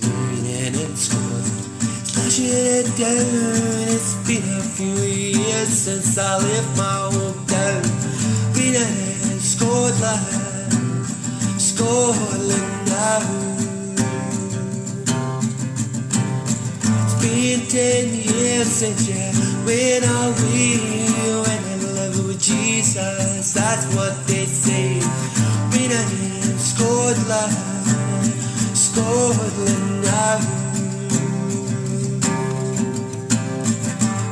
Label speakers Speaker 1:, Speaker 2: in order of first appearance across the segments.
Speaker 1: Reading in school, slashing it down. It's been a few years since I left my hometown. Been in Scotland, Scotland now. It's been 10 years since you went away. Went in love with Jesus, that's what they say. Been in Scotland, Scotland now.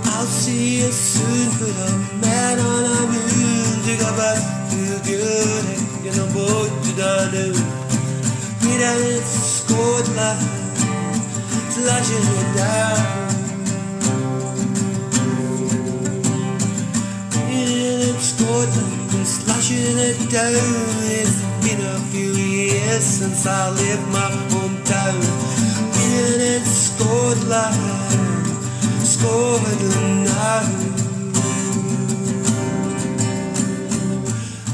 Speaker 1: I'll see you soon, put a man on a moon to go back to the good in a boat to the new. Been in Scotland, slashing it down. In Scotland, slashing it down. It's been a few years since I left my hometown. Been in Scotland, Scotland now.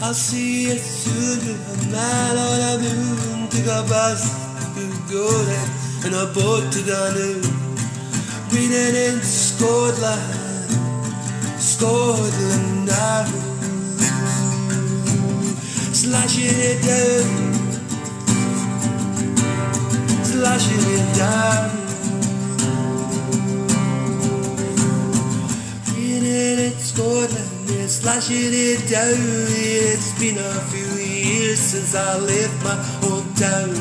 Speaker 1: I'll see you soon with a man on a moon. Take a bus to go there in a boat to the new. Been in Scotland, Scotland now. Slashing it down, slashing it down. Reading in Scotland, yeah, slashing it down. It's been a few years since I left my hometown.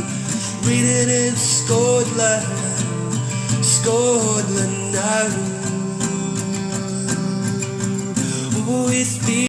Speaker 1: Reading in Scotland, Scotland now. Oh, it's been